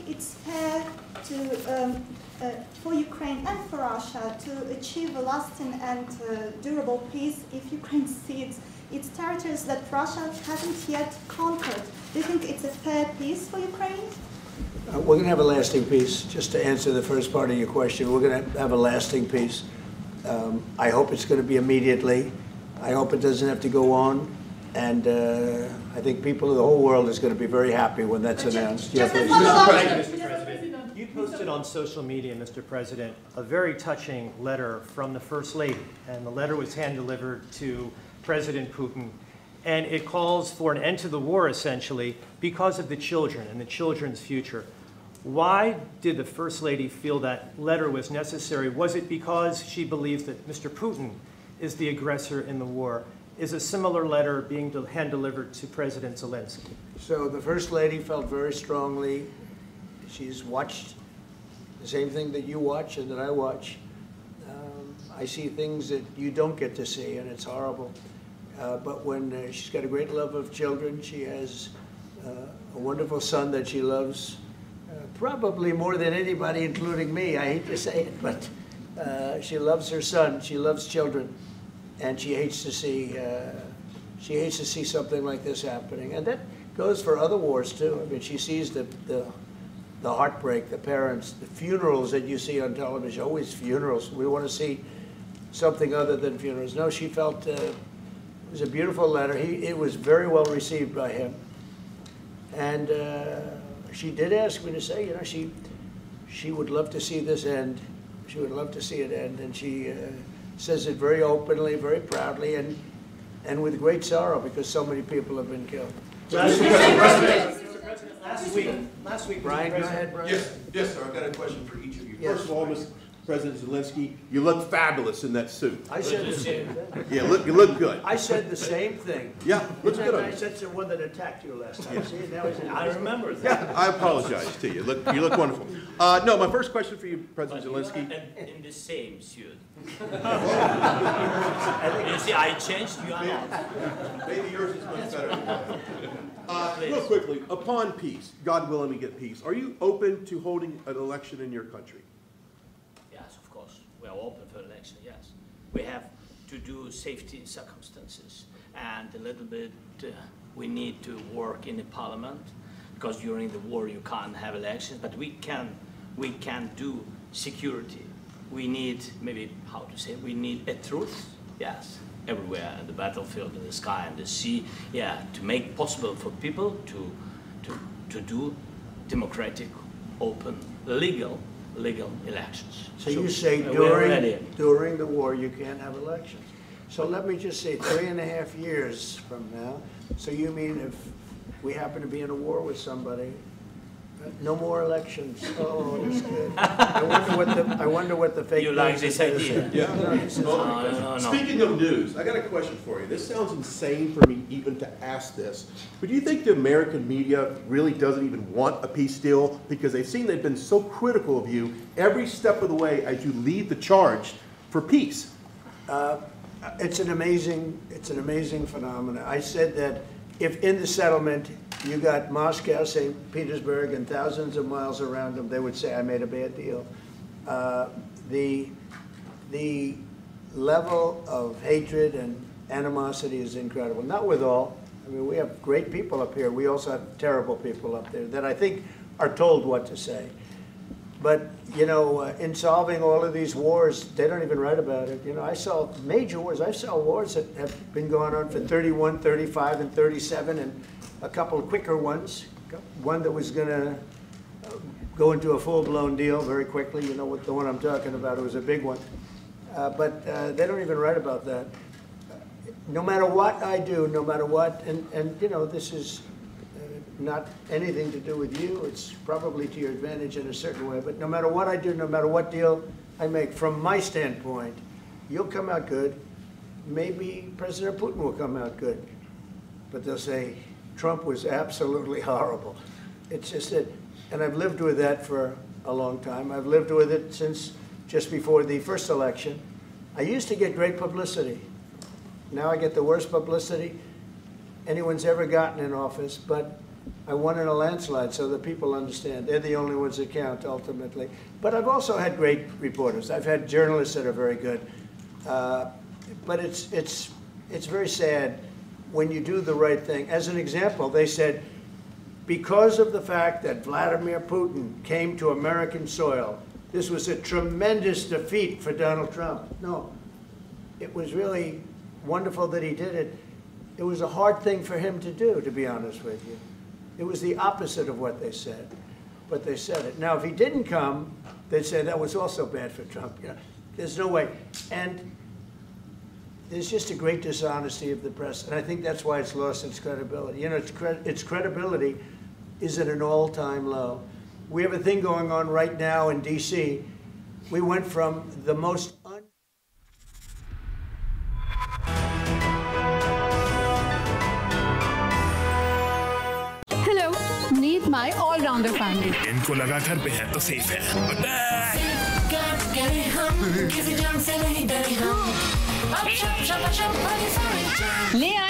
it's fair to, for Ukraine and for Russia to achieve a lasting and durable peace if Ukraine cedes its territories that Russia hasn't yet conquered? Do you think it's a fair peace for Ukraine? We're going to have a lasting peace. Just to answer the first part of your question, we're going to have a lasting peace. I hope it's going to be immediately. I hope it doesn't have to go on. And I think people of the whole world is going to be very happy when that's announced. Mr. President, you posted on social media, Mr. President, a very touching letter from the First Lady. And the letter was hand-delivered to President Putin. And it calls for an end to the war, essentially, because of the children and the children's future. Why did the First Lady feel that letter was necessary? Was it because she believes that Mr. Putin is the aggressor in the war? Is a similar letter being hand-delivered to President Zelensky? So the First Lady felt very strongly. She's watched the same thing that you watch and that I watch. I see things that you don't get to see, and it's horrible. But when she's got a great love of children, she has a wonderful son that she loves, probably more than anybody, including me. I hate to say it, but she loves her son. She loves children. And she hates to see something like this happening, and that goes for other wars too. I mean, she sees the heartbreak, the parents, the funerals that you see on television. Always funerals. We want to see something other than funerals. No, she felt it was a beautiful letter. It was very well received by him, and she did ask me to say, you know, she would love to see this end. She would love to see it end, and she. Says it very openly, very proudly, and with great sorrow because so many people have been killed. Mr. President, last week, Brian, go ahead, Brian. Yes, sir. I've got a question for each of you. Yes. First of all, Mr. President Zelensky, you look fabulous in that suit. I said the same thing. Yeah, you look good. I said the same thing. Yeah, looks good on I you. said the one that attacked you last time. See, now he's I remember that. Yeah, I apologize to you. You look wonderful. No, my first question for you, President Zelensky. In the same suit. You see, I changed, you are not. Maybe yours is much better. Real quickly, upon peace, God willing we get peace, are you open to holding an election in your country? Yes, of course. We are open for election, yes. We have to do safety circumstances. And a little bit, we need to work in the parliament, because during the war you can't have elections, but we can do security. We need, maybe, how to say, we need a truth, yes, everywhere, in the battlefield, in the sky, and the sea, yeah, to make possible for people to do democratic, open, legal elections. So you say during the war you can't have elections. So let me just say 3.5 years from now, so you mean if we happen to be in a war with somebody, no more elections. Oh, that's good. I wonder what the fake You like this idea? Yeah. No. Speaking of news, I got a question for you. This sounds insane for me even to ask this, but do you think the American media really doesn't even want a peace deal because they've been so critical of you every step of the way as you lead the charge for peace? It's an amazing phenomenon. I said that if in the settlement you got Moscow, St. Petersburg, and thousands of miles around them, they would say I made a bad deal. The level of hatred and animosity is incredible. Not with all. I mean, we have great people up here. We also have terrible people up there that I think are told what to say. But, you know, in solving all of these wars, they don't even write about it. You know, I saw major wars. I saw wars that have been going on for 31, 35, and 37, and a couple of quicker ones. One that was going to go into a full-blown deal very quickly. You know what the one I'm talking about. It was a big one. But they don't even write about that. No matter what I do, no matter what, and you know, this is not anything to do with you. It's probably to your advantage in a certain way. But no matter what I do, no matter what deal I make, from my standpoint, you'll come out good. Maybe President Putin will come out good. But they'll say, Trump was absolutely horrible. It's just that, and I've lived with that for a long time. I've lived with it since just before the first election. I used to get great publicity. Now I get the worst publicity anyone's ever gotten in office, but I won in a landslide, so that people understand. They're the only ones that count, ultimately. But I've also had great reporters. I've had journalists that are very good. But it's very sad when you do the right thing. As an example, they said, because of the fact that Vladimir Putin came to American soil, this was a tremendous defeat for Donald Trump. No, it was really wonderful that he did it. It was a hard thing for him to do, to be honest with you. It was the opposite of what they said, but they said it. Now, if he didn't come, they'd say that was also bad for Trump. You know, there's no way. And there's just a great dishonesty of the press, and I think that's why it's lost its credibility. You know, its credibility is at an all-time low. We have a thing going on right now in D.C. We went from the most Hello, meet my all-rounder family. इनको लगा घर पे है तो safe है। ले आए